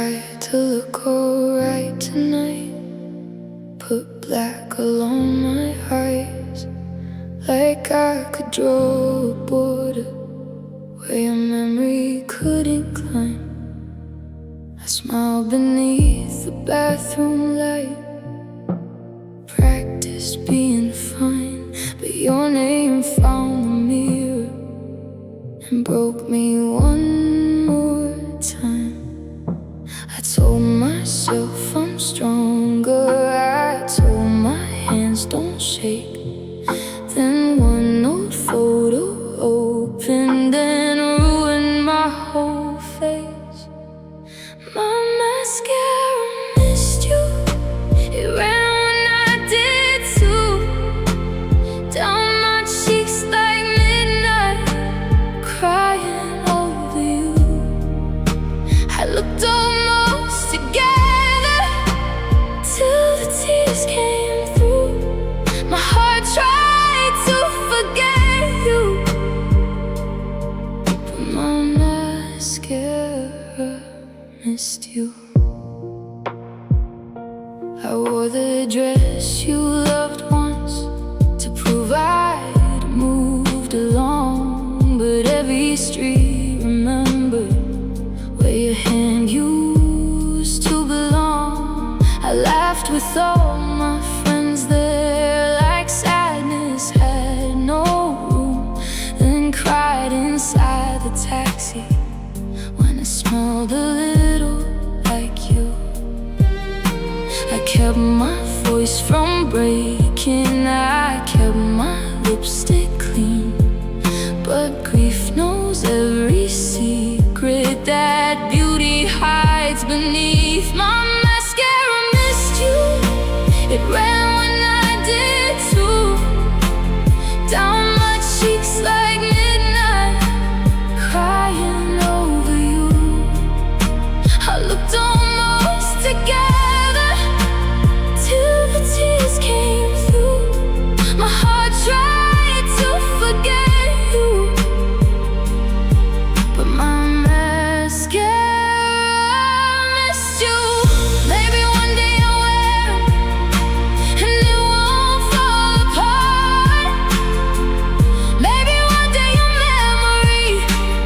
tried to look alright tonight. Put black along my eyes, like I could draw a border where your memory couldn't climb. I smiled beneath the bathroom light, practiced being fine, but your name found the mirror and broke me one more time. I told myself I'm stronger, I told my hands don't shake. Then one old photo opened and ruined my whole face. My mascara missed you, it ran when I did too. Down my cheeks like midnight, crying over you. I looked almost together till the tears came through. My heart tried to forget you, but my mascara missed you. I wore the dress you loved once to prove I'd moved along, but every street remembered where your hand used to belong. I laughed with all my friends there, like sadness had no room, then cried inside the taxi when I smelled a little like you. I kept my voice from breaking, I kept my lipstick clean, but grief knows every secret that beauty hides beneath. My mascara missed you, it ran when I did too. Down my cheeks like midnight, crying over you. I looked almost together till the tears came through. My heart tried to forget you, but my mascara missed you. Maybe one day I'll wear it and it won't fall apart. Maybe one day your memory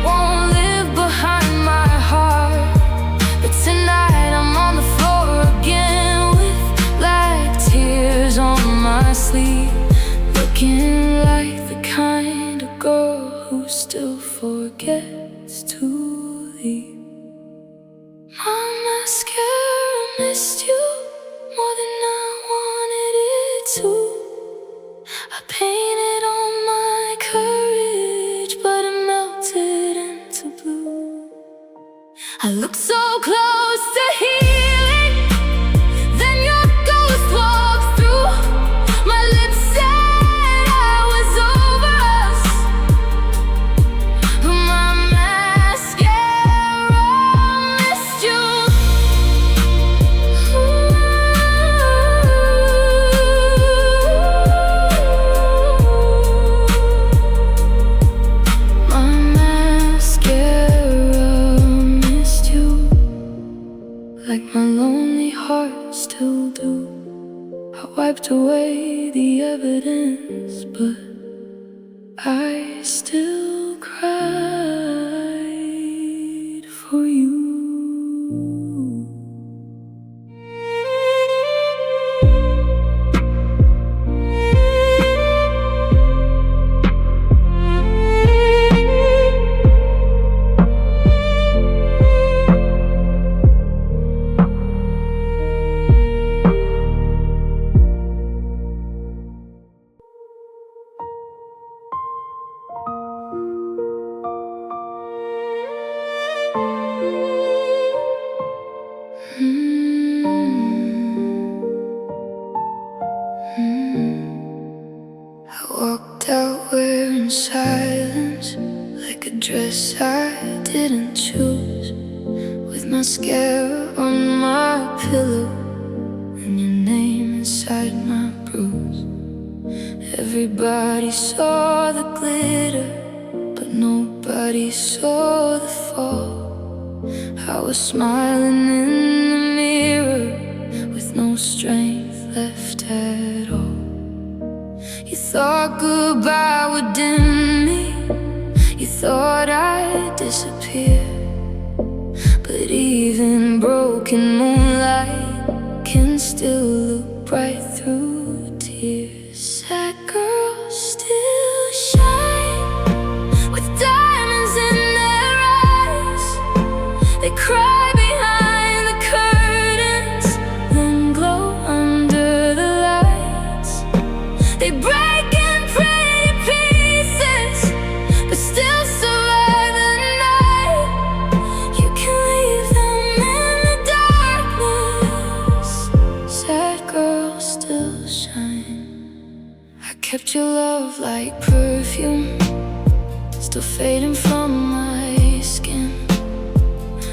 won't live behind my heart. But tonight I'm on the floor again with black tears on my sleeve, looking like the kind of girl who still forgets to leave. My mascara missed you more than I wanted it to. I painted on my courage, but it melted into blue. I looked so close to healing, then your ghost walked through. My lips said I was over us, but my mascara missed you. My mascara missed you, like my lonely heart still do. I wiped away the evidence, but I still cried for you. I walked out wearing silence, like a dress I didn't choose, with mascara on my pillow and your name inside my bruise. Everybody saw the glitter, but nobody saw the fall. I was smiling in the mirror with no strength left at all. You thought goodbye would dim me, you thought I'd disappear. But even broken moonlight can still look bright through tears. Sad girls still shine with diamonds in their eyes. They cry behind the curtains, then glow under the lights. They break in pretty pieces, but still survive the night. You can leave them in the darkness. Sad girls still shine. I kept your love like perfume, still fading from my skin.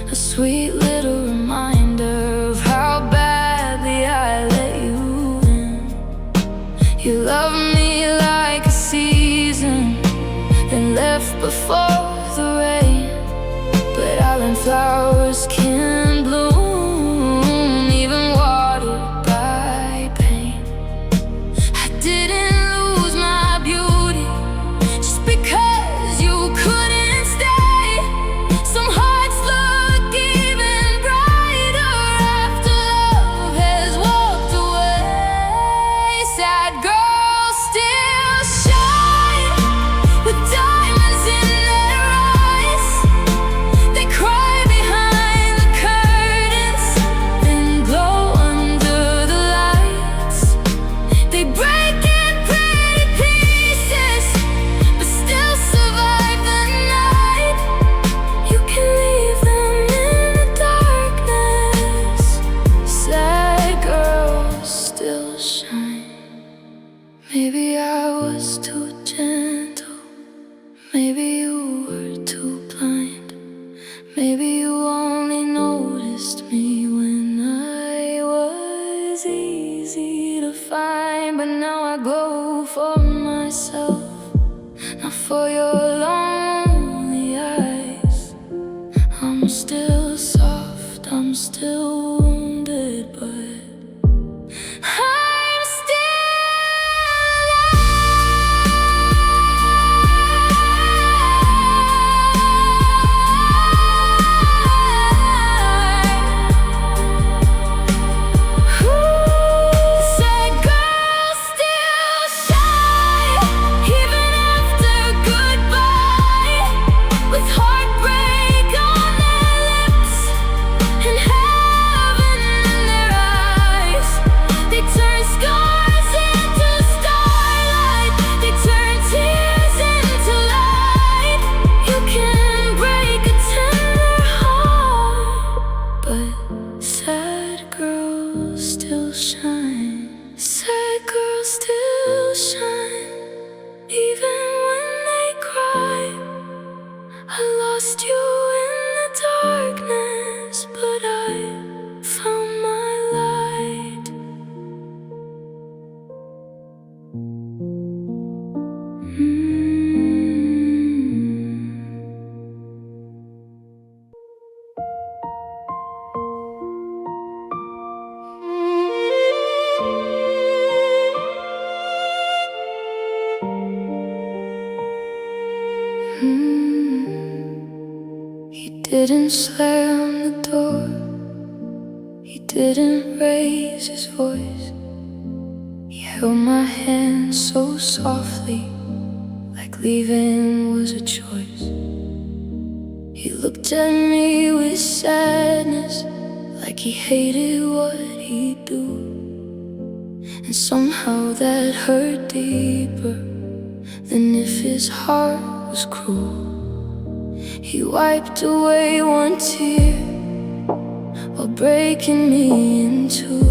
A sweet little reminder of how badly I let you in. You loved me like a season, then left before the rain. But island flowers can bloom, even watered by pain. I didn't lose my beauty just because you couldn't stay. Some hearts look even brighter after love has walked away. Sad girls still shine with diamonds in their eyes. They cry behind the curtains, then glow under the lights. They break in pretty pieces, but still survive the night. You can leave them in the darkness. Sad girls still shine. Maybe I was too gentle, maybe you were too blind. Maybe you only noticed me when I was easy to find. But now I glow for myself, not for your lonely eyes. I'm still soft, I'm still wounded, but I'm still Sad girls still shine, even after goodbye, with heartbreak on their lips and heaven in their eyes. They turn scars into starlight, they turn tears into light. You can break a tender heart, but sad girls still shine. Sad girls still shine, even when they cry. I lost you in the darkness, but I found my light. He didn't slam the door, he didn't raise his voice. He held my hand so softly, like leaving was a choice. He looked at me with sadness, like he hated what he'd do. And somehow that hurt deeper than if his heart was cruel. He wiped away one tear while breaking me in two.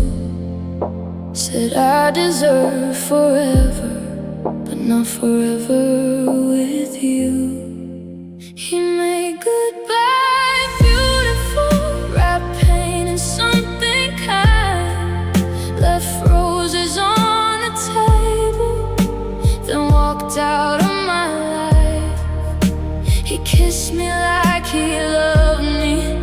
Said I deserve forever, but not forever with you. He made goodbye beautiful, wrapped pain in something kind, left roses on the table, then walked out of my life. He kissed me like he loved me,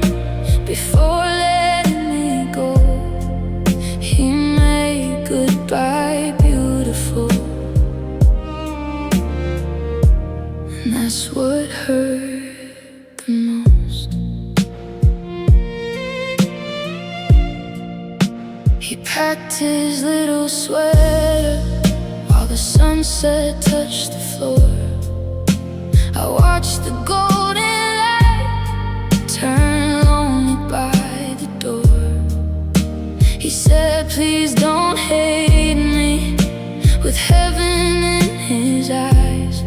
He packed his little sweater while the sunset touched the floor. I watched the golden light turn lonely by the door. He said, please don't hate me, with heaven in his eyes.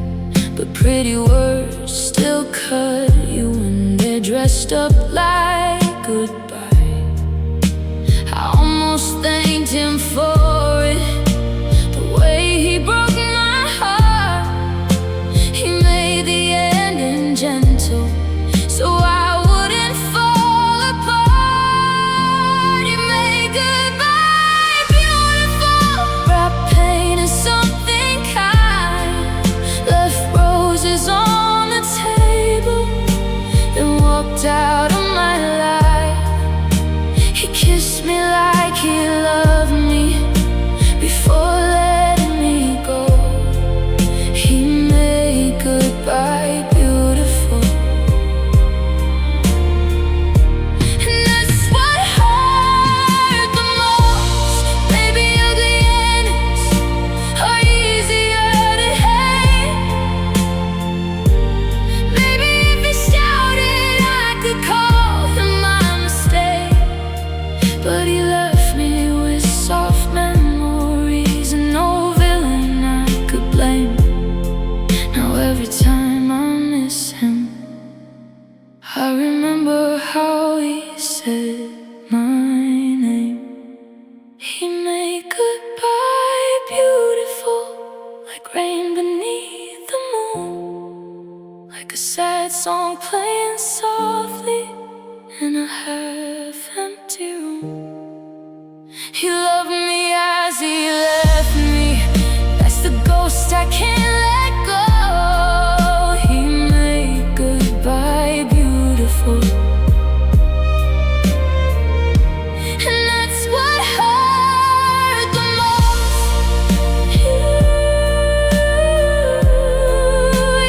But pretty words still cut you when they're dressed up like goodbye. I almost thanked him for it, the way he broke my heart. He made the ending gentle, so I wouldn't fall apart. He made goodbye beautiful, wrapped pain in something kind, left roses on the table, then walked out of my life. He kissed me like he loved me before letting me go. He made goodbye beautiful, and that's what hurt the most. Maybe ugly endings are easier to hate. Maybe if he shouted I could call him my mistake, but he left me with soft memories and no villain I could blame. Now every time I miss him, I remember how he said my name. He made goodbye beautiful, like rain beneath the moon, like a sad song playing softly in a half-empty room. He loved me as he left me, that's the ghost I can't let go. He made goodbye beautiful, and that's what hurt the most.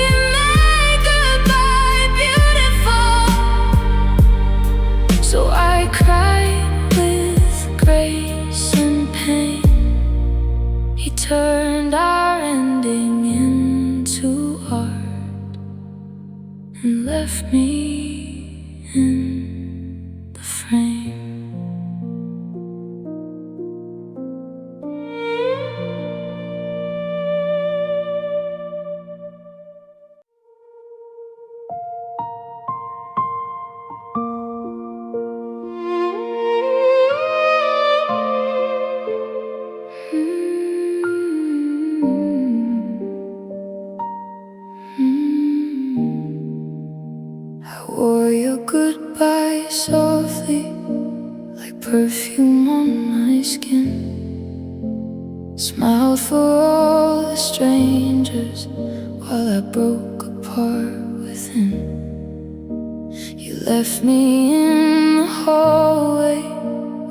You made goodbye beautiful, so I cried with grace and pain. He turned our ending into art and left me in the frame. I wore your goodbye softly, like perfume on my skin. Smiled for all the strangers while I broke apart within. You left me in the hallway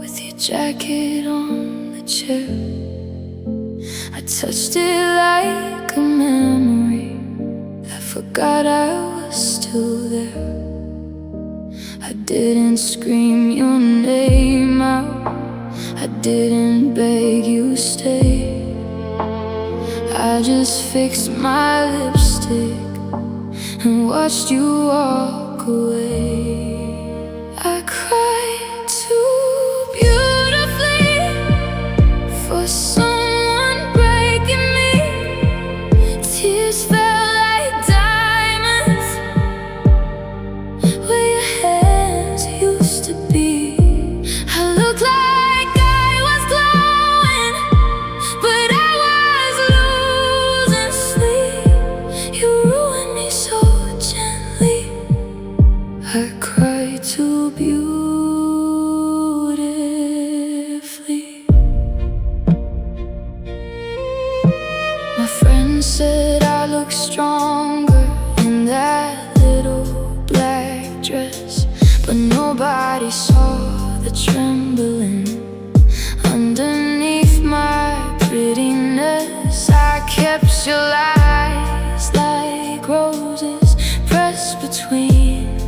with your jacket on the chair. I touched it like a memory that forgot I was still there. I didn't scream your name out, I didn't beg you stay. I just fixed my lipstick and watched you walk away. I cried too beautifully for someone breaking me. Tears fell like diamonds where your hands used to be. I looked like I was glowing, but I was losing sleep. You ruined me so gently. I cried too beautifully. My friend said I look stronger in that little black dress, but nobody saw the trembling underneath my prettiness. I kept your lies like roses pressed between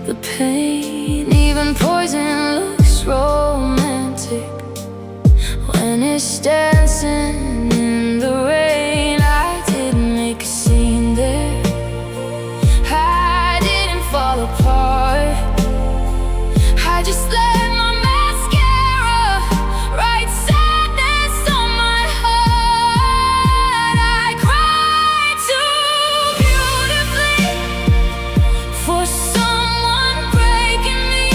the pain. Even poison looks romantic dancing in the rain. I didn't make a scene there, I didn't fall apart. I just let my mascara write sadness on my heart. I cried too beautifully for someone breaking me.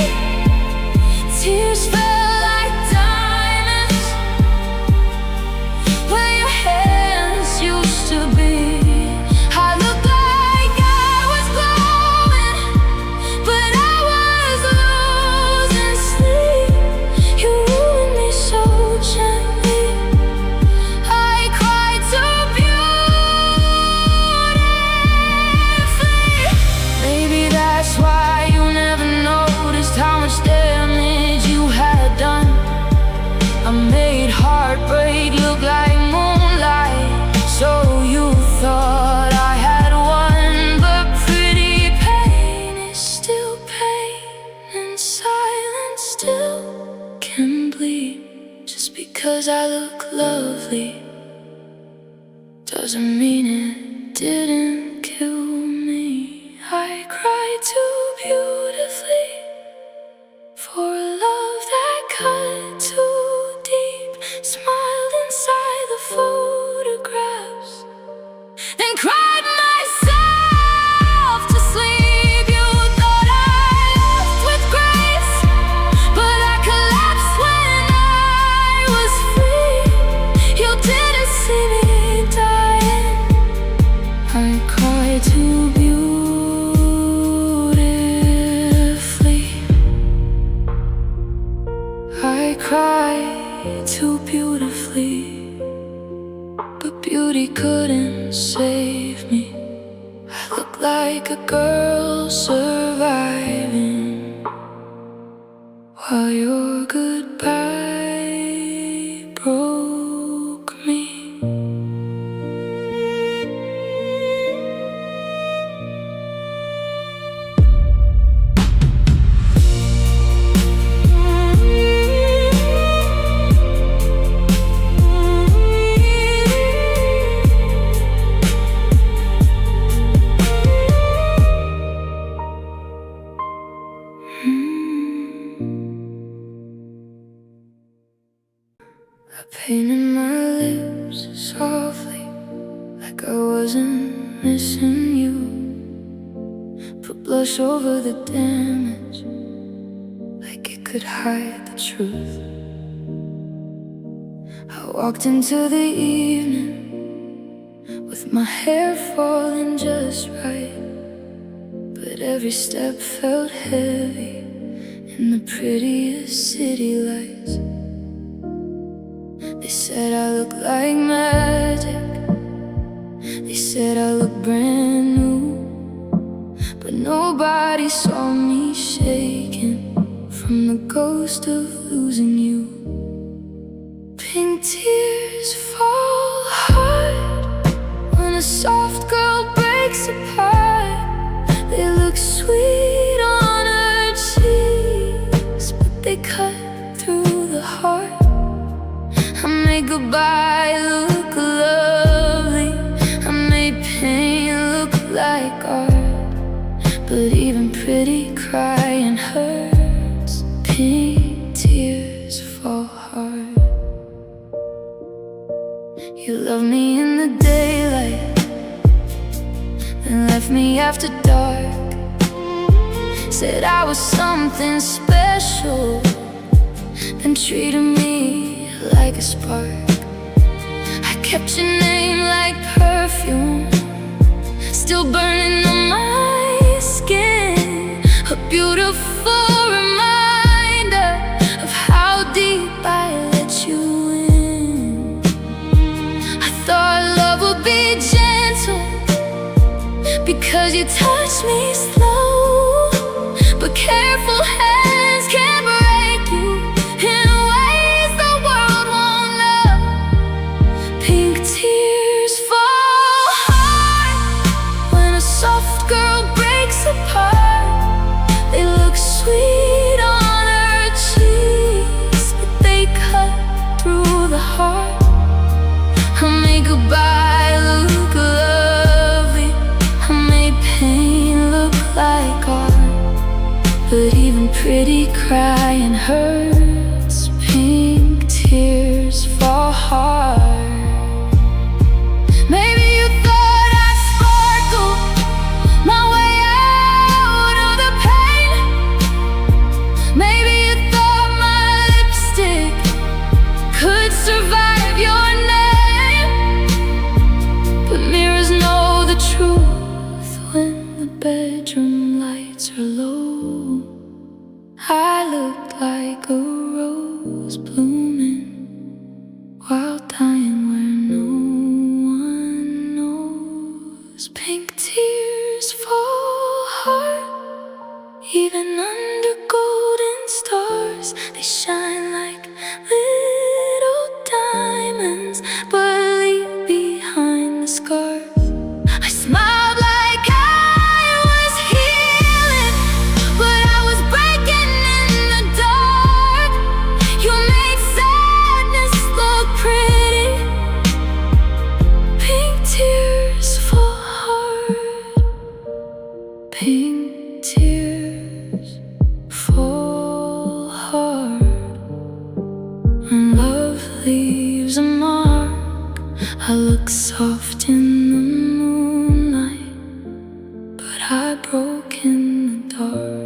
Tears fell like diamonds where your hands used to be. I looked like I was glowing, but I was losing sleep. You ruined me so gently. I cried too beautifully. Maybe that's why you never noticed how much damage you had done. I made heartbreak look like moonlight, so you thought I had won. But pretty pain is still pain, and silence still can bleed. Just because I look lovely doesn't mean it didn't kill me. I cried too beautifully for a love that cut too deep. Smiled inside the photographs, then cried myself to sleep. You thought I left with grace, but I collapsed when I was free. You didn't see me dying. I cried too beautifully. I cried too beautifully, but beauty couldn't save me. I look like a girl surviving while your goodbye broke me. I painted my lips softly, like I wasn't missing you. Put blush over the damage, like it could hide the truth. I walked into the evening with my hair falling just right, but every step felt heavy in the prettiest city lights. They said I look like magic, they said I look brand new, but nobody saw me shaking from the ghost of losing you. Pink tears fall hard when a soft girl breaks apart. They look sweet on her cheeks, but they cut through the heart. I made goodbye look lovely, I made pain look like art. But even pretty crying hurts. Pink tears fall hard. You loved me in the daylight, then left me after dark. Said I was something special, then treated me like a spark. I kept your name like perfume, still burning on my skin. A beautiful reminder of how deep I let you in. I thought love would be gentle because you touched me slow, but careful hands can break you in ways the world won't know. Pink tears fall hard when a soft girl breaks apart. They look sweet on her cheeks, but they cut through the heart. was blooming while dying where no one knows. Pink tears fall hard, even under golden stars. They shine like little diamonds, but leave behind the scars. I smiled like I was healing, but I was breaking in the dark. You made sadness look pretty. Pink tears fall hard. Pink tears fall hard. When love leaves a mark, I look soft in the moonlight, but I broke in the dark.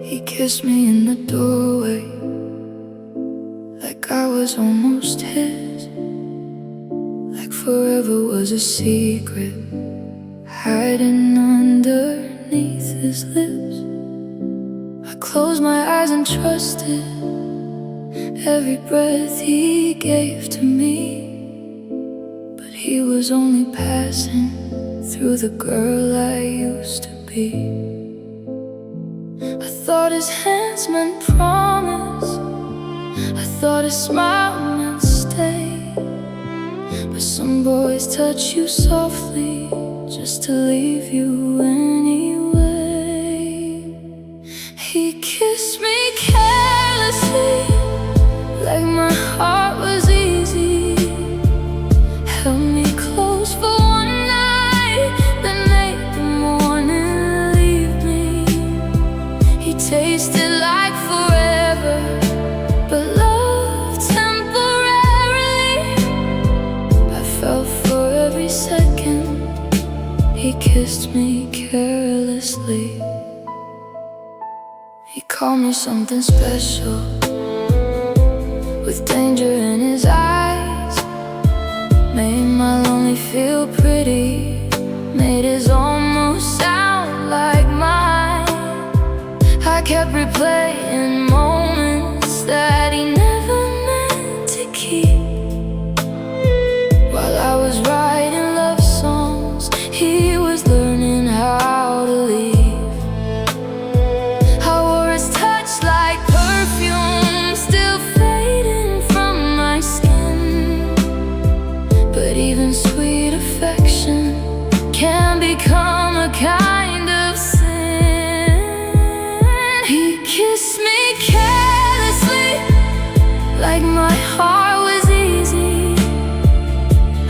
He kissed me in the doorway, like I was almost his, like forever was a secret hiding underneath his lips. I closed my eyes and trusted every breath he gave to me, but he was only passing through the girl I used to be. I thought his hands meant promise, I thought his smile meant stay, but some boys touch you softly just to leave you anyway. He kissed me carelessly, like my heart was easy, held me close for one night, then made the morning leave me. He tasted like forever, but love temporarily. I fell for every second he kissed me carelessly. He called me something special, with danger in his eyes, made my lonely feel pretty, made his almost sound like mine. I kept replaying moments that he never meant to keep. While I was writing love songs, he was learning how to leave. I wore his touch like perfume, still fading from my skin, but even sweet affection can become a kind of sin. He kissed me carelessly, like my heart was easy,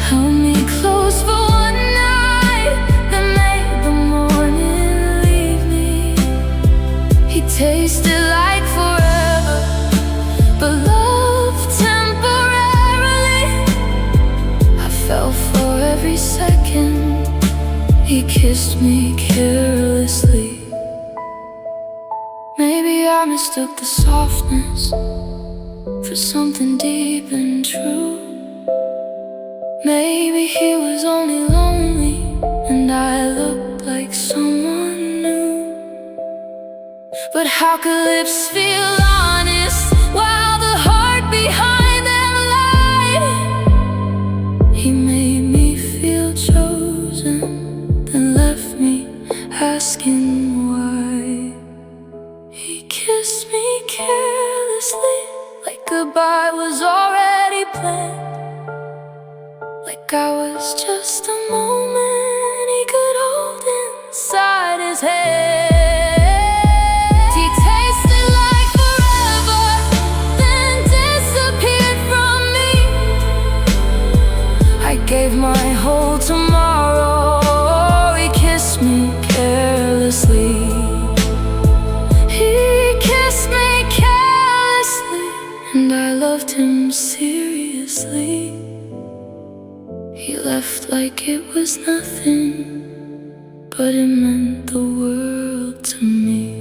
held me close for one night, then made the morning leave me. He tasted like forever, but love temporarily. I fell for every second he kissed me carelessly. Maybe I mistook the softness for something deep and true. Maybe he was only lonely and I looked like someone new. But how could lips feel honest while the heart behind them lied? He made me feel chosen, then left me asking why. He kissed me carelessly, like goodbye was already planned, like I was just a moment he could hold inside his head. He tasted like forever, then disappeared from me. I gave my whole tomorrow, he kissed me carelessly. He kissed me carelessly, and I loved him seriously. left like it was nothing, but it meant the world to me.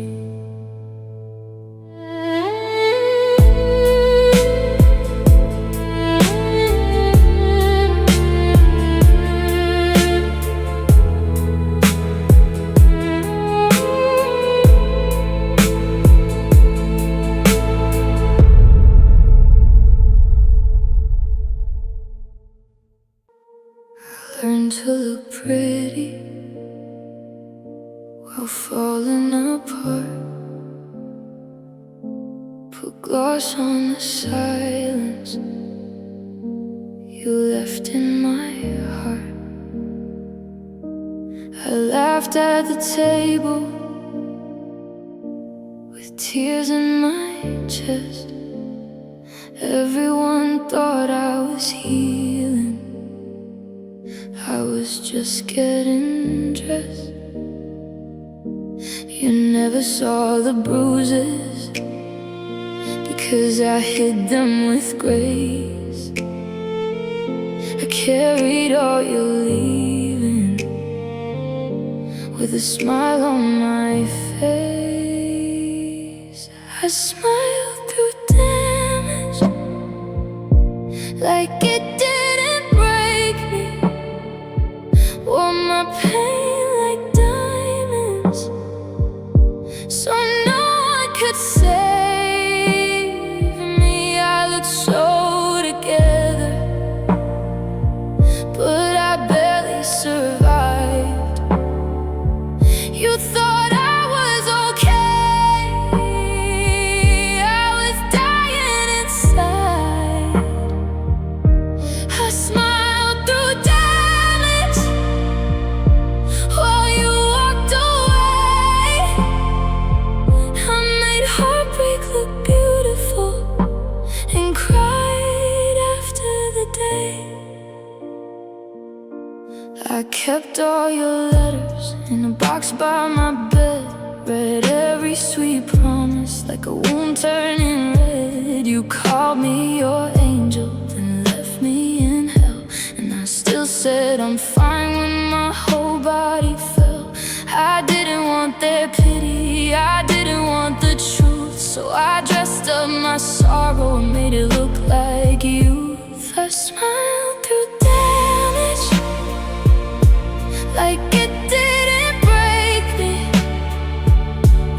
Learn to look pretty while falling apart. Put gloss on the silence you left in my heart. I laughed at the table with tears in my chest. Everyone thought I was healing, I was just getting dressed. You never saw the bruises because I hid them with grace. I carried all your leaving with a smile on my face. I smiled through damage like it didn't break me. Wore my pain like diamonds, so no one could save me. I looked so together, but I barely survived. You thought I was okay, I was dying inside. I smiled through damage while you walked away. I made heartbreak look beautiful and cried after the day. I kept all your letters in a box by my bed. Read every sweet promise like a wound turning red. You called me your angel, then left me in hell, and I still said I'm fine when my whole body fell. I didn't want their pity, I didn't want the truth, so I dressed up my sorrow and made it look like youth. I smiled through damage like it didn't break me.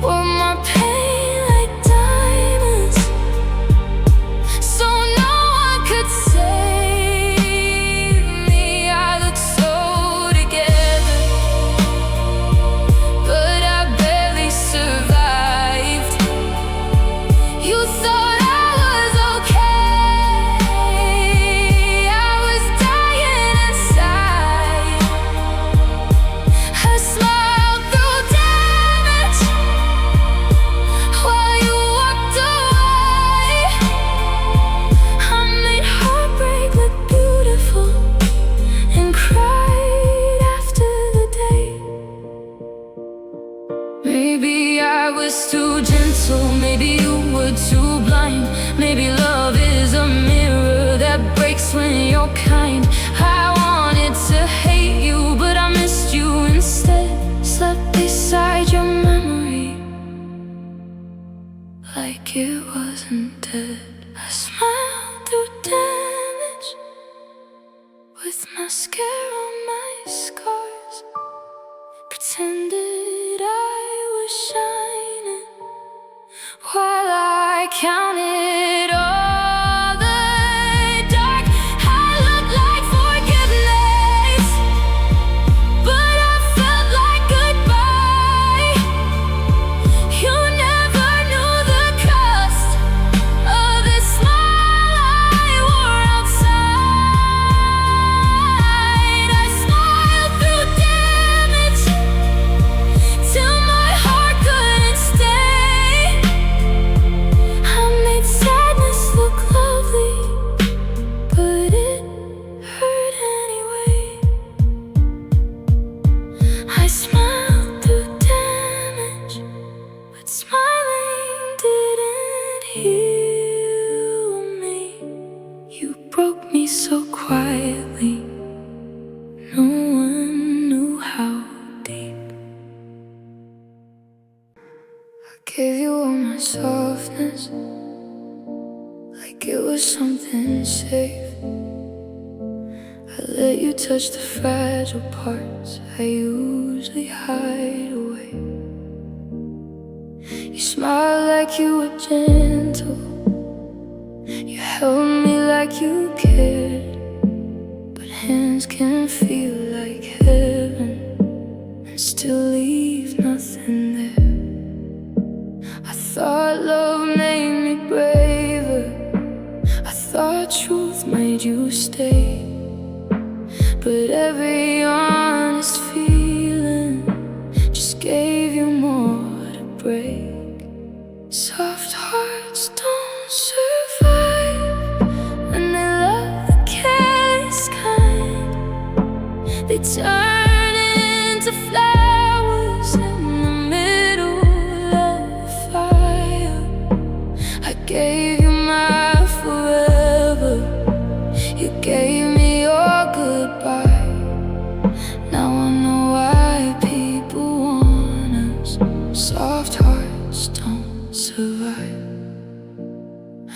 Wore my pain like diamonds, so no one could save me. I looked so together, but I barely survived. You thought I was okay, I was dying inside. I smiled through damage while you walked away. I made heartbreak look beautiful and cried after the day. Maybe I was too gentle, maybe you were too blind. Maybe love is a mirror that breaks when you're kind. I wanted to hate you, but I missed you instead. Slept beside your memory like it wasn't dead. I smiled through damage with mascara on my scars. Pretended I was shining while I counted all the dark. I looked like forgiveness, but I felt like goodbye. You never knew the cost of the smile I wore outside. I smiled through damage till my heart couldn't stay. I made sadness look lovely, but it hurt anyway. I smiled through damage, but smiling didn't heal me. You broke me so quietly, no one knew how deep. I gave you all my softness, like it was something safe. I let you touch the fragile parts I usually hide away. You smiled like you were gentle, you held me like you cared. But hands can feel like heaven and still leave nothing there. I thought love made me braver, I thought truth made you stay. But every honest feeling just gave you more to break. Soft hearts don't survive when they love the careless kind. They turn into flowers in the middle of the fire. I gave you my forever, you gave me your goodbye. Now I know why people want us. Soft hearts don't survive.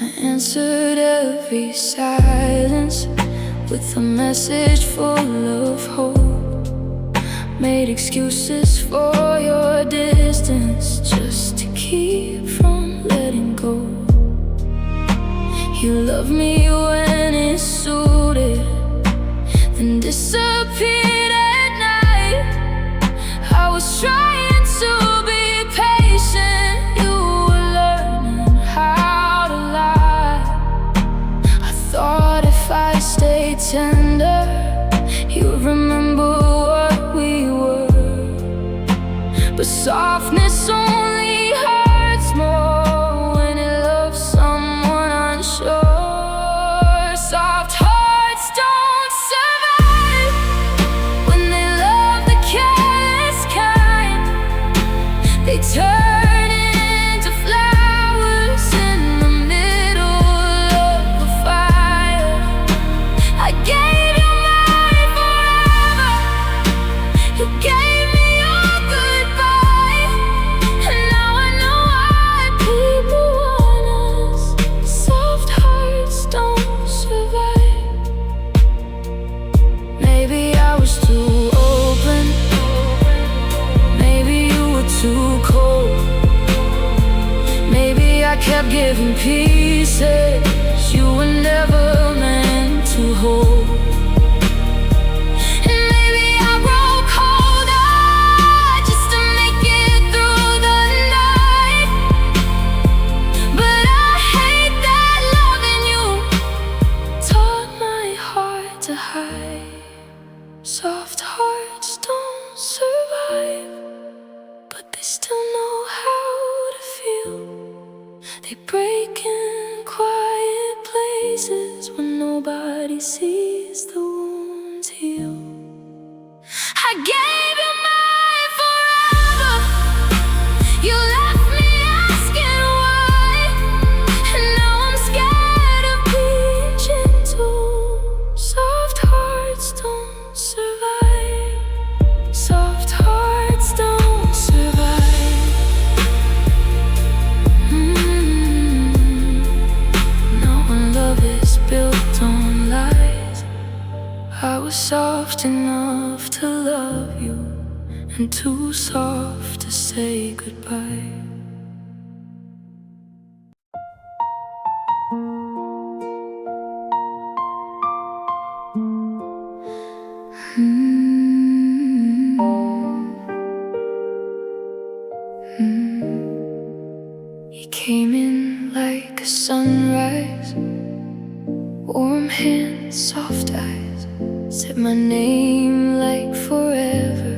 I answered every silence with a message full of hope. Made excuses for your distance just to keep from letting go. You loved me when it suited, then disappeared at night. I was trying to be patient, you were learning how to lie. I thought if I stayed tender, you'd remember what we were. But softness only hurts more when it loves someone unsure. Soft hearts don't survive when they love the careless kind. They turn into flowers in the middle of a fire. I gave you my forever, you gave me your goodbye. And now I know why people want us. Soft hearts don't survive. Maybe I was too open, maybe you were too cold. Maybe I kept giving pieces you were never meant to hold. And maybe I grow colder just to make it through the night. But I hate that loving you taught my heart to hide. Soft hearts don't survive, but they still know how to feel. They break in quiet places when nobody sees the wounds heal. I gave you my forever, you left me asking why. And now I'm scared of being gentle. Soft hearts don't survive. Soft hearts don't survive. Now when love is built on lies, I was soft enough to love you and too soft to say goodbye. You came in like a sunrise, warm hands, soft eyes, said my name like forever,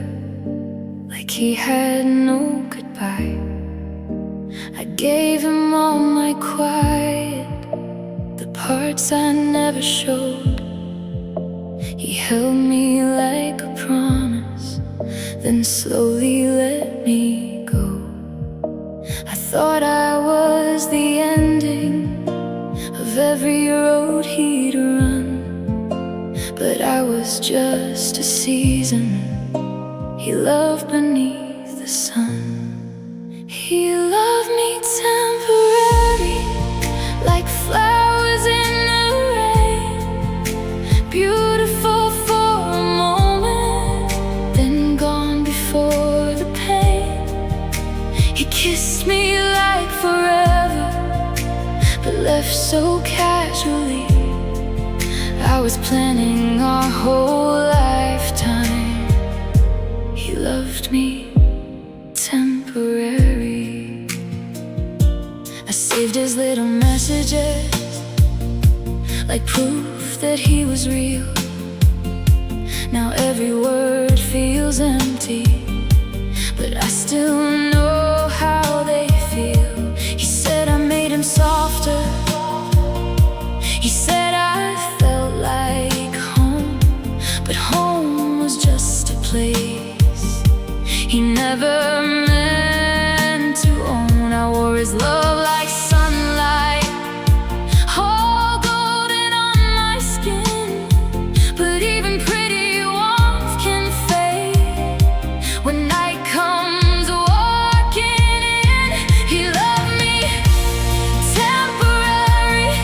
like he had no goodbye. I gave him all my quiet, the parts I never showed. He held me like a promise, then slowly let me go. I thought I was the ending of every road he'd run, but I was just a season. He loved beneath the sun. He loved me temporary, like flowers in the rain, beautiful for a moment, then gone before the pain. He kissed me like forever, but left so casually. I was planning our whole lifetime. He loved me temporary. I saved his little messages, like proof that he was real. Now every word feels empty, but I still know how they feel. He said I made him softer. He said I felt like home, but home was just a place he never meant to own. I wore his love like sunlight, all golden on my skin, but even pretty warmth can fade when night comes walking in. He loved me temporary,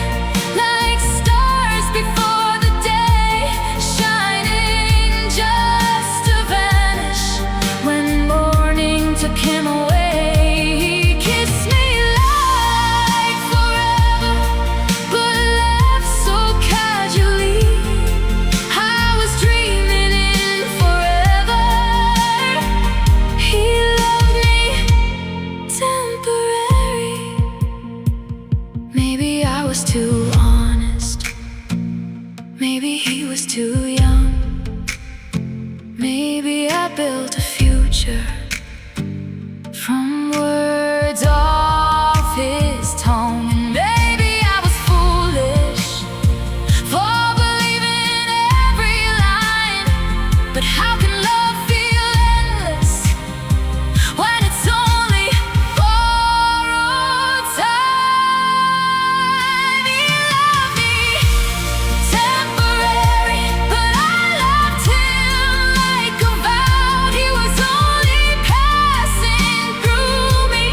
like stars before the day, shining just to vanish when morning took him away. He kissed me like forever, but left so casually. I was dreaming in forever. He loved me temporary. Maybe I was too honest, maybe he was too young. Maybe I built a future from words off his tongue. And maybe I was foolish for believing every line. But how can love feel endless when it's only borrowed time? He loved me temporary, but I loved him like a vow. He was only passing through me.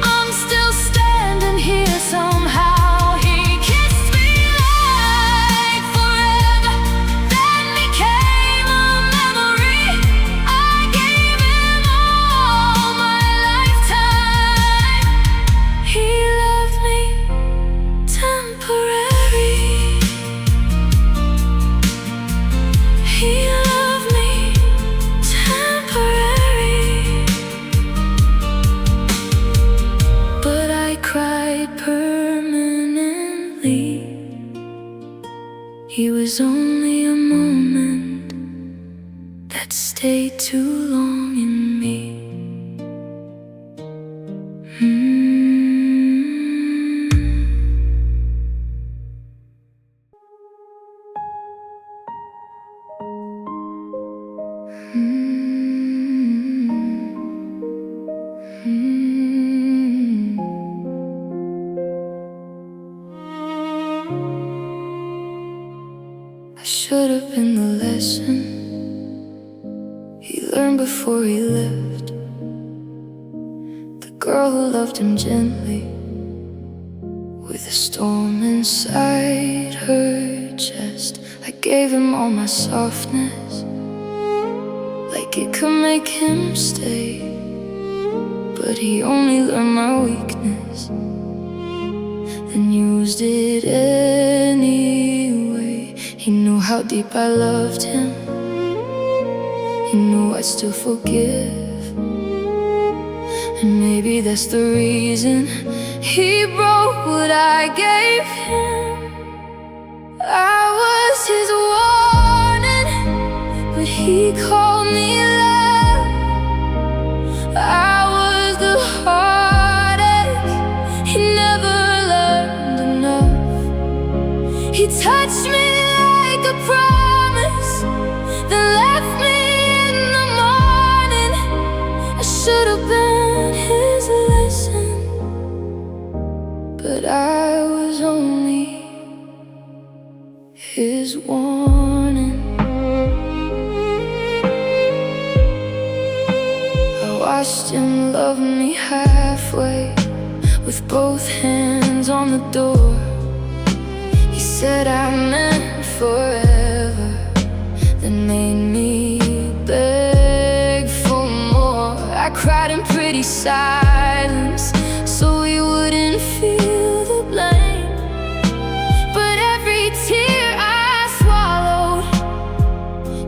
I'm still standing here somehow. He kissed me like forever, then became a memory. I gave him all my lifetime. He loved me temporary. He loved me temporary, but I cried permanently. He was only a moment that stayed too long in me. I should have been the lesson he learned before he left. The girl who loved him gently, with a storm inside her chest. I gave him all my softness, like it could make him stay. But he only learned my weakness, then used it anyway. He knew how deep I loved him, he knew I'd still forgive. And maybe that's the reason he broke what I gave him. I was his warning, but he called me love. I was the heartache he never learned enough. He touched me like a promise, then left me in the morning. I should have been his lesson, but I was only his warning. watched him love me halfway, with both hands on the door. He said I meant forever, then made me beg for more. I cried in pretty silence, so he wouldn't feel the blame. But every tear I swallowed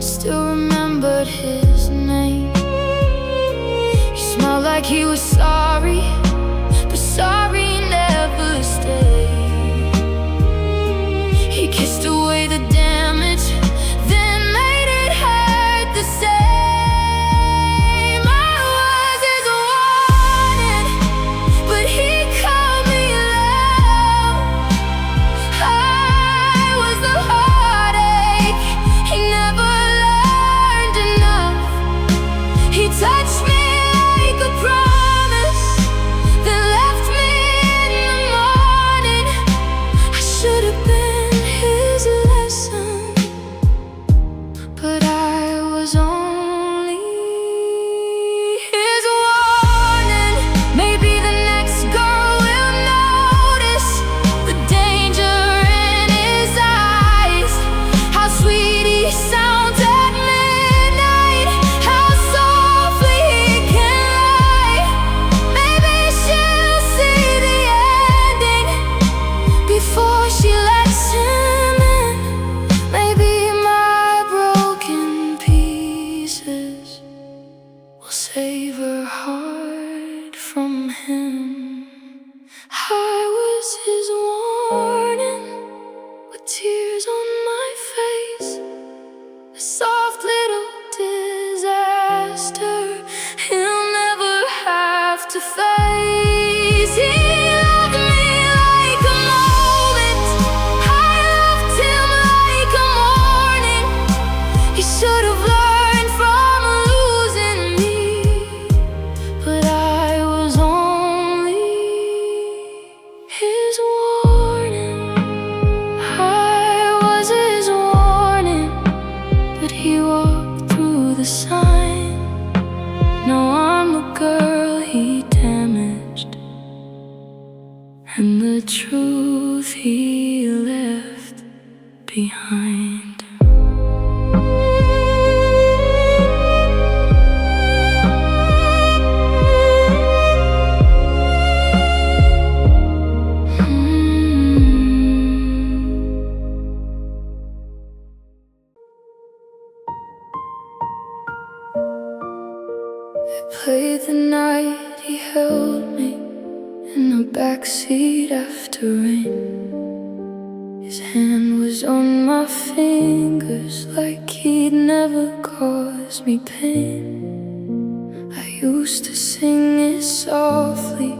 still remembered his name. He smelled like he was sorry, but sorry never stayed. He kissed away the damage, then made it hurt the same. I was his warning, but he called me love. I was the heartache he never learned enough. He touched me like a promise, then left me in the morning. I should have been his lesson, but I was only his warning. Maybe the next girl will notice the danger in his eyes, how sweet he sounds at midnight, how softly he can lie. Maybe she'll see the ending before she lets him in. Maybe my broken pieces will save her heart from him. I was his warning, with tears on my face, a soft little disaster he'll never have to face. He loved me like a moment, I loved him like a morning. He should have learned from losing me, but I was only his warning. I was his warning, but he walked through the sign. Now I'm the girl he damaged, and the truth he left behind. They played the night, he held me in the backseat after rain. His hand was on my fingers like he'd never caused me pain. I used to sing it softly,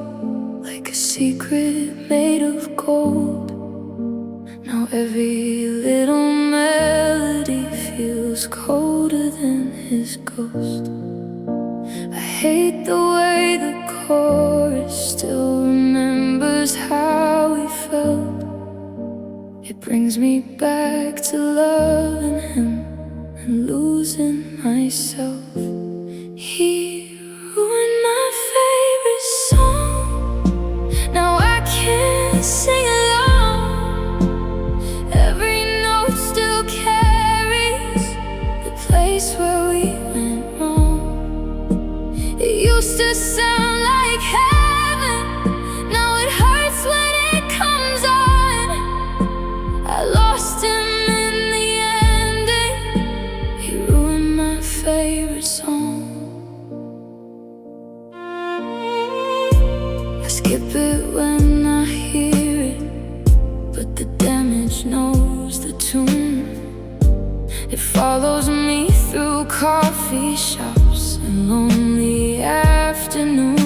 like a secret made of gold. Now every little melody feels colder than his ghost. I hate the way the chorus still remembers how we felt. It brings me back to loving him and losing myself. He ruined my favorite song, now I can't sing along. Every note still carries the place where we went wrong. It used to sound like heaven, now it hurts when it comes on. I lost him in the ending, he ruined my favorite song. I skip it when I hear it, but the damage knows the tune. It follows me through coffee shops and lonely afternoons.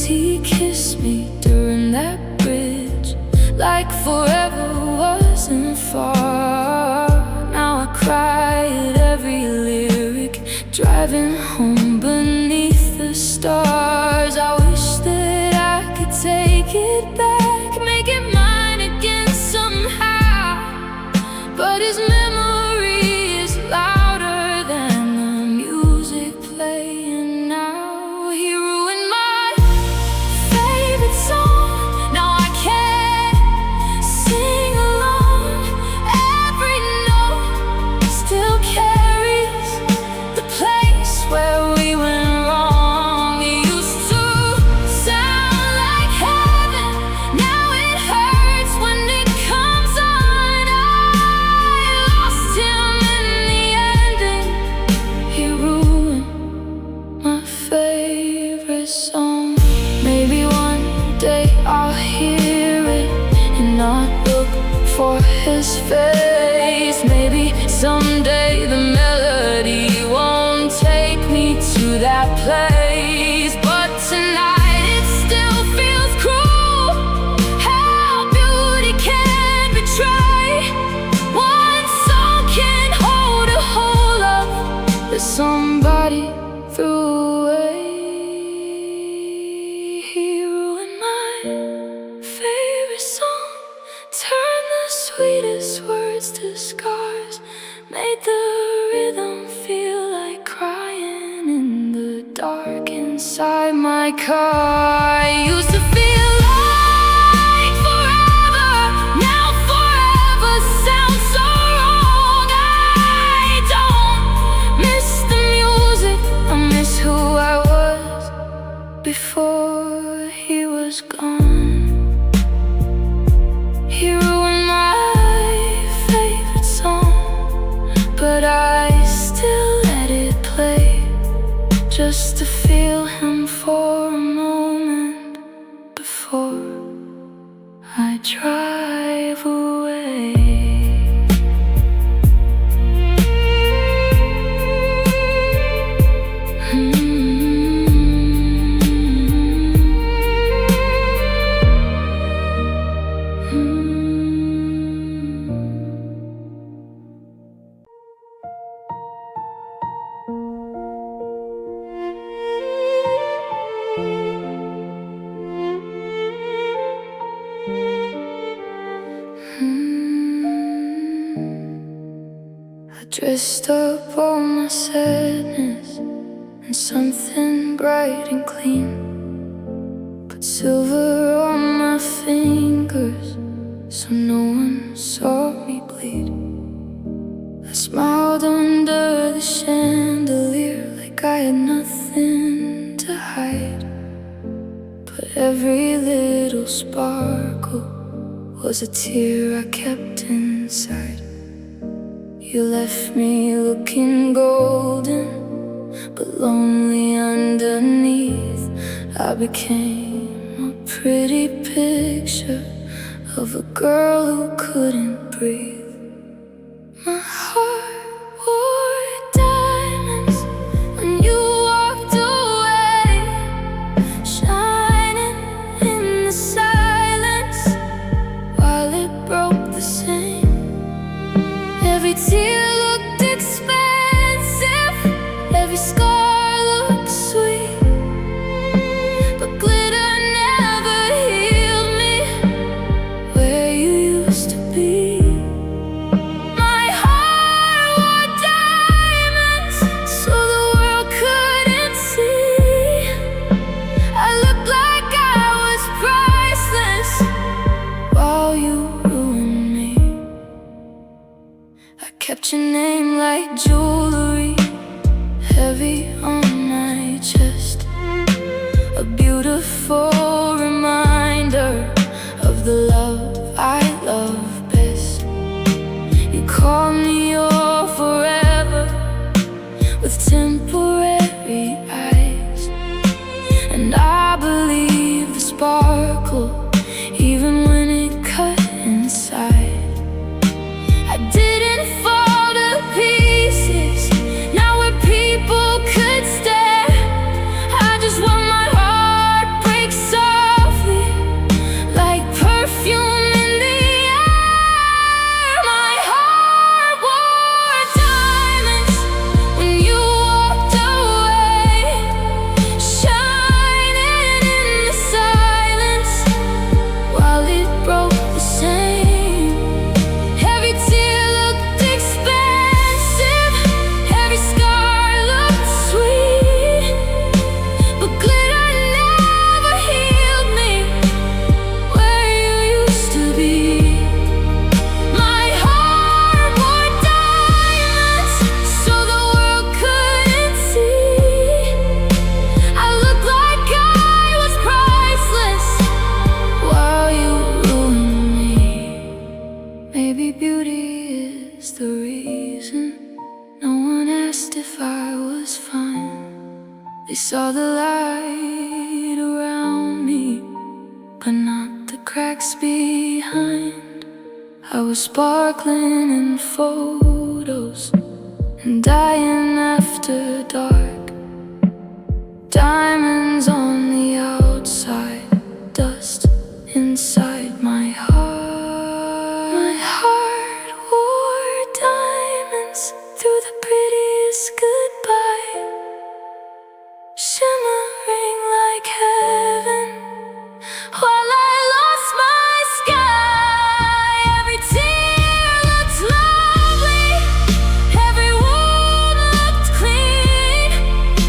He kissed me during that bridge, like forever wasn't far. Now I cry at every lyric, driving home beneath the stars. I wish that I could take it back, make it mine again somehow. But his memory is louder than the music playing now. face. Maybe someday the melody won't take me to that place, but tonight it still feels cruel how beauty can betray. One song can hold a whole love that somebody threw away. He ruined my favorite song, turned the sweetest words to scars, made the rhythm feel like crying in the dark inside my car. I used to feel like forever, now forever sounds so wrong. I don't miss the music, I miss who I was before he was gone. He ruined my favorite song, but I still let it play, just to feel him for a moment before I drive away. I dressed up all my sadness in something bright and clean, put silver on my fingers so no one saw me bleed. I smiled under the chandelier like I had nothing to hide, but every little sparkle was a tear I kept inside. You left me looking golden, but lonely underneath. I became a pretty picture of a girl who couldn't breathe. My heart wore diamonds when you walked away, shining in the silence while it broke the same. Every tear looked expensive, every scar looked sweet, but glitter never healed me where you used to be. My heart wore diamonds so the world couldn't see. I looked like I was priceless while you ruined me. I kept your name like jewelry, heavy on my chest, a beautiful reminder of the love I love best. You called me your forever with temporary eyes, and I believe the sparkle even when it cut inside. I didn't fall to pieces, now where people could stare. I just want my heart break softly like perfume in the air. My heart wore diamonds when you walked away, shining in the silence while it broke the same. Every tear looked expensive, every scar looked sweet, but glitter never healed me where you used to be. My heart wore diamonds so the world couldn't see. I looked like I was priceless while you ruined me. Maybe beauty is the reason no one asked if I was fine. They saw the light around me, but not the cracks behind. I was sparkling in photos and dying after dark. Diamonds on the outside, dust inside my heart. My heart wore diamonds through the prettiest goodbye, shimmering like heaven while I lost my sky. Every tear looked lovely, every wound looked clean,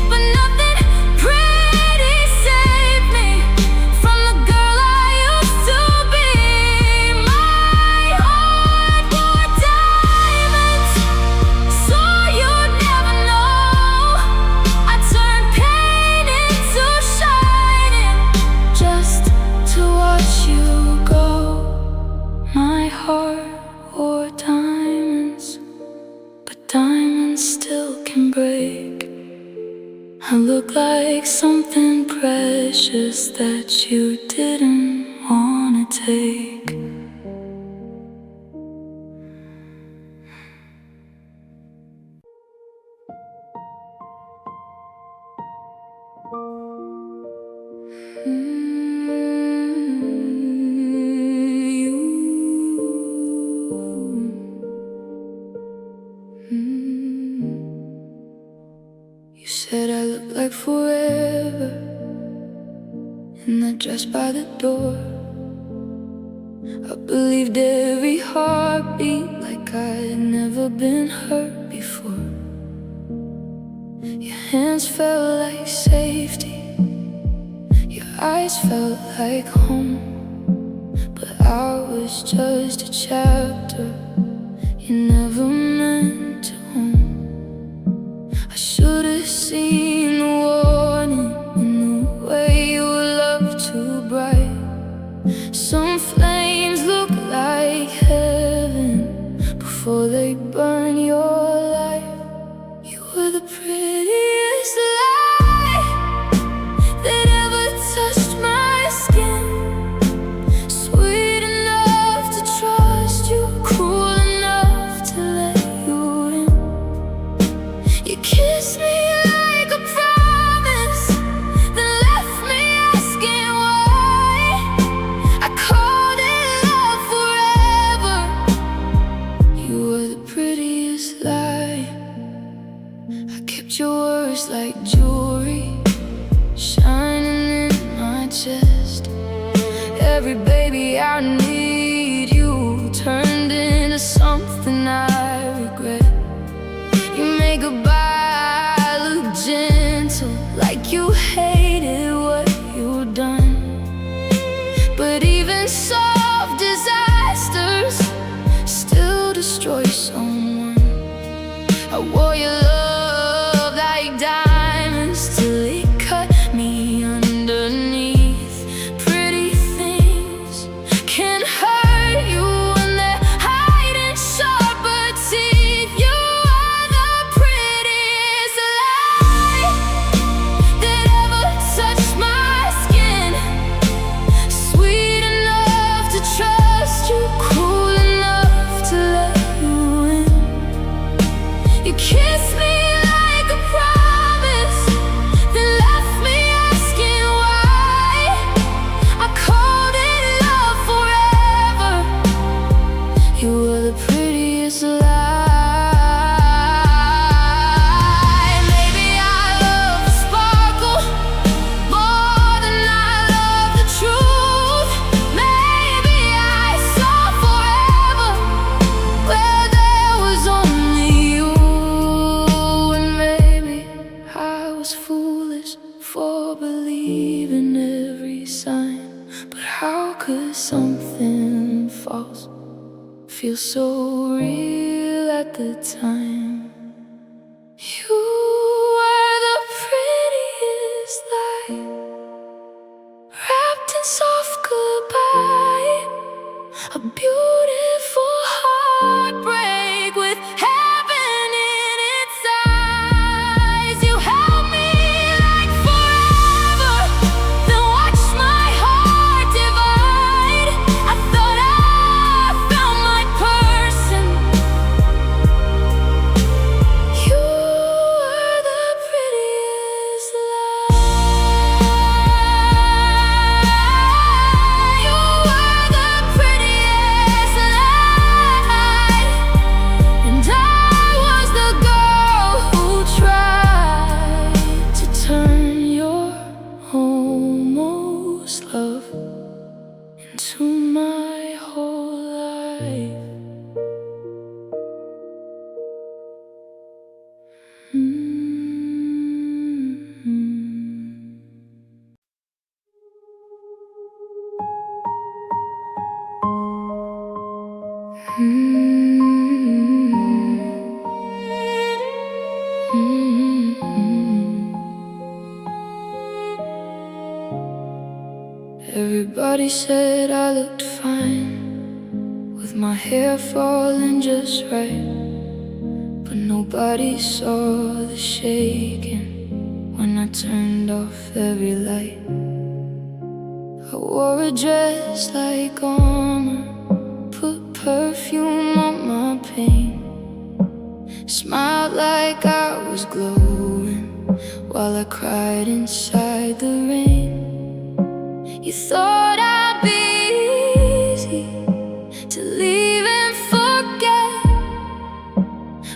but nothing pretty saved me from the girl I used to be. My heart wore diamonds, so you'd never know. I turned pain into shining just to watch you go. My heart wore diamonds, but diamonds still can break. I look like something precious that you didn't wanna take. You said I look like forever in that dress by the door. I believed every heartbeat like I'd never been hurt before. Your hands felt like safety, your eyes felt like home, but I was just a chapter you never meant to own. I should have seen the warning in the way your love too bright. Some flames look like heaven before they burn your life. You were the prettiest lie that ever touched my skin. Sweet enough to trust you, cruel enough to let you in. You kissed me like a promise, then left me asking why. I called it love forever. You were the prettiest lie. I kept your words like jewelry, shining in my chest. Every baby I need you turned into something I regret. You made goodbye look gentle, like you hated what you'd done. But even soft disasters still destroy someone. I wore your love like diamonds till it cut me underneath. Pretty things can hurt you when they're hiding sharper teeth. You are the prettiest lie that ever touched my skin. Sweet enough to trust you, cruel enough to let you in. You kissed me like a promise, then left me asking why. I called it love forever. You were the prettiest lie. Maybe I love the sparkle more than I love the truth. Maybe I saw forever where there was only you. And maybe I was foolish for believing every sign. But how could something false feel so real at the time? You were the prettiest lie, wrapped in soft goodbye. A beautiful heartbreak with heaven in its eyes. You held me like forever, then watched my heart divide. I thought I found my purpose. Everybody said I looked fine, with my hair falling just right. But nobody saw the shaking when I turned off every light. I wore a dress like armor, put perfume on my pain, smiled like I was glowing while I cried inside the rain. You thought I'd be easy to leave and forget,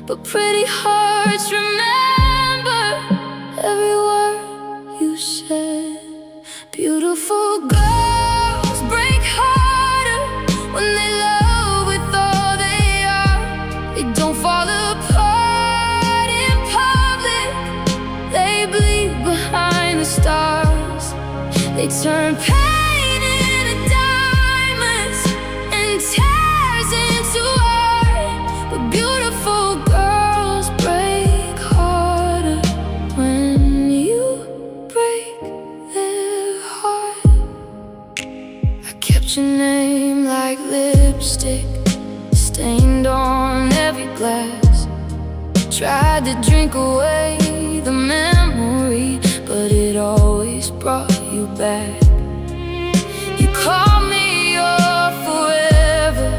but pretty hearts remember every word you said. Beautiful girls break harder when they love with all they are. They don't fall apart in public, they bleed behind the stars. They turn pain into diamonds and tears into art. But beautiful girls break harder when you break their heart. I kept your name like lipstick stained on every glass. Tried to drink away the memory, but it always brought you back. You called me your forever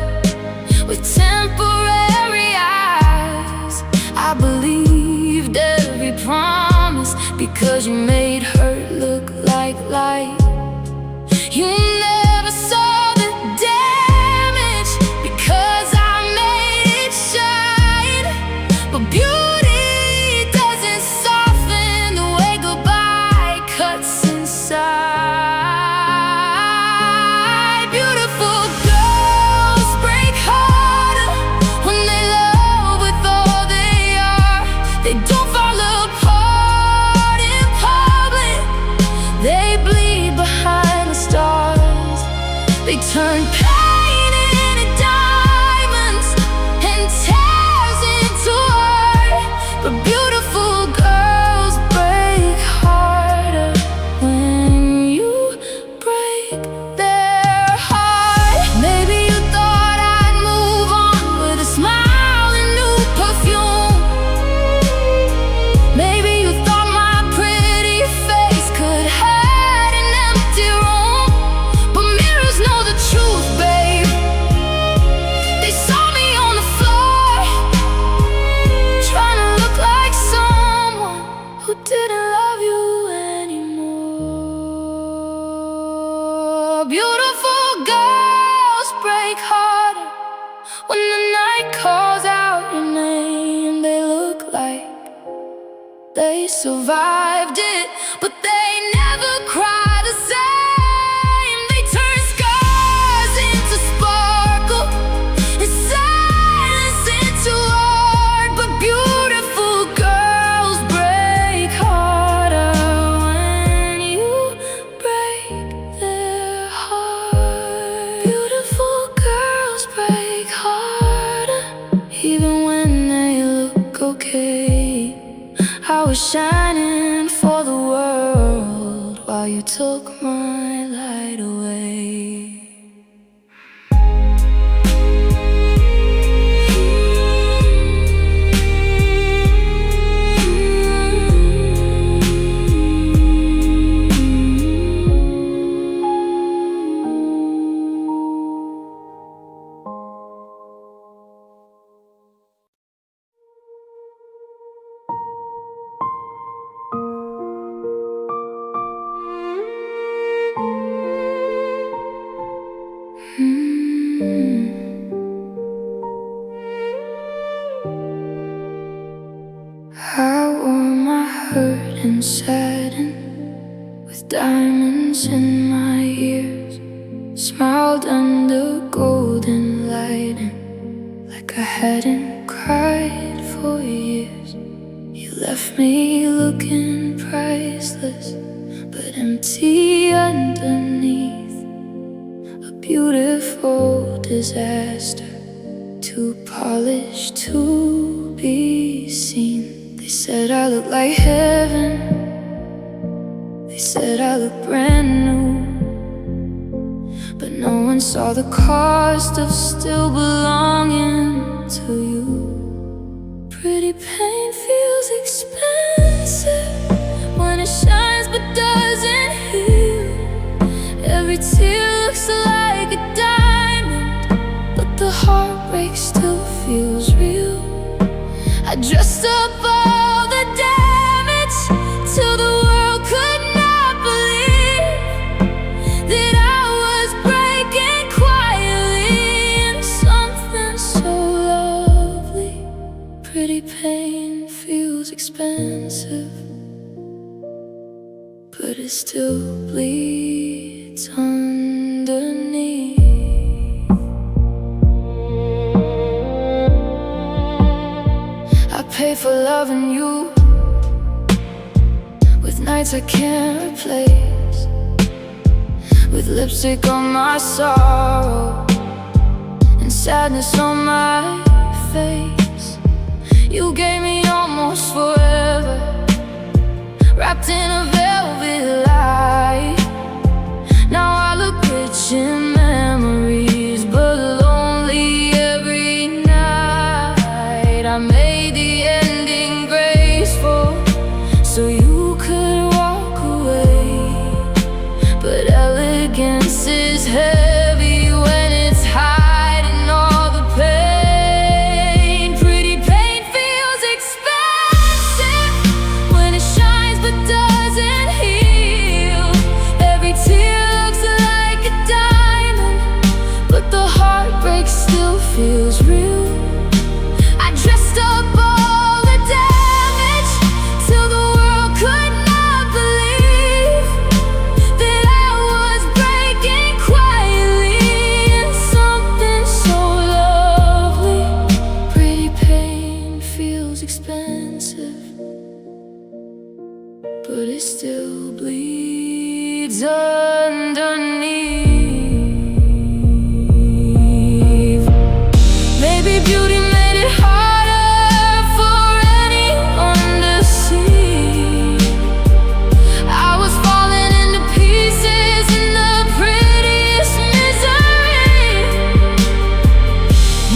with temporary eyes. I believed every promise because you made hurt look like light. You never saw the damage because I made it shine. But beauty doesn't soften the way goodbye cuts inside. Beautiful girls break harder when they love with all they are. They don't fall apart in public, they bleed behind the stars. They turn pain into diamonds and tears into art. But beautiful girls break harder when you break their heart. Maybe you thought I'd move on with a smile and new perfume. Maybe you thought my pretty face could hide an empty room. But mirrors know the truth, babe. They saw me on the floor, trying to look like someone who didn't love you anymore. Beautiful girls break harder when the night calls out your name. They look like they survived it, but they never cry the same. They turn scars into sparkle and silence into art. But beautiful girls break harder when you break their heart. Beautiful girls break harder even when they look okay. I was shining for the world while you took my light away. I wore my hurt and saddened with diamonds in my ears, smiled under golden lighting like I hadn't cried for years. You left me looking priceless but empty underneath, a beautiful disaster, too polished to be seen. They said I look like heaven, they said I look brand new, saw the cost of still belonging to you. Pretty pain feels expensive when it shines but doesn't heal. Every tear looks like a diamond, but the heartbreak still feels real. I dressed up all the damage till the world could not believe that I was breaking quietly in something so lovely. Pretty pain feels expensive, but it still bleeds underneath. I pay for loving you with nights I can't replace, with lipstick on my sorrow and sadness on my face. You gave me almost forever, wrapped in a velvet lie. Now I look rich in memories, but lonely every night. I made the ending graceful so you could walk away, but elegance is heavy when it's hiding all the pain. Pretty pain feels expensive when it shines but doesn't heal. Every tear looks like a diamond, but the heartbreak still feels real. I dressed up all the damage till the world could not believe that I was breaking quietly in something so lovely. Pretty pain feels expensive, but it still bleeds underneath. Maybe beauty made it harder for anyone to see. I was falling into pieces in the prettiest misery.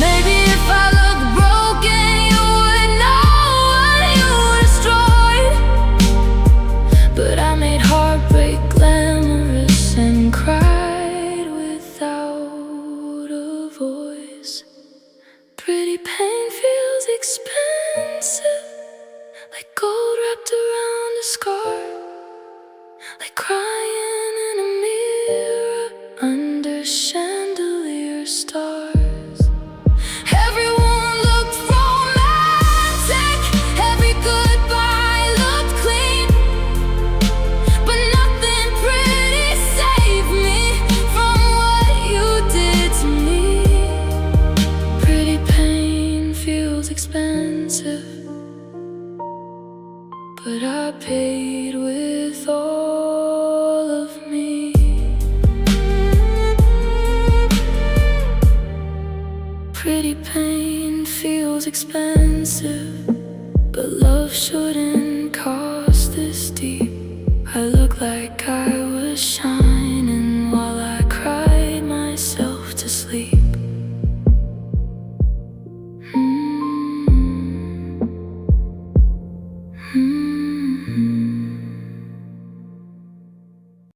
Maybe if I looked broken, you would know what you destroyed. But I made heartbreak glamorous and cried without a voice. Pretty pain feels expensive, like gold wrapped around a scar, like crying in a mirror under chandelier stars. Everyone looked romantic, every goodbye looked clean, but nothing pretty saved me from what you did to me. Pretty pain feels expensive, but I paid with all of me. Pretty pain feels expensive, but love shouldn't cost this deep. I look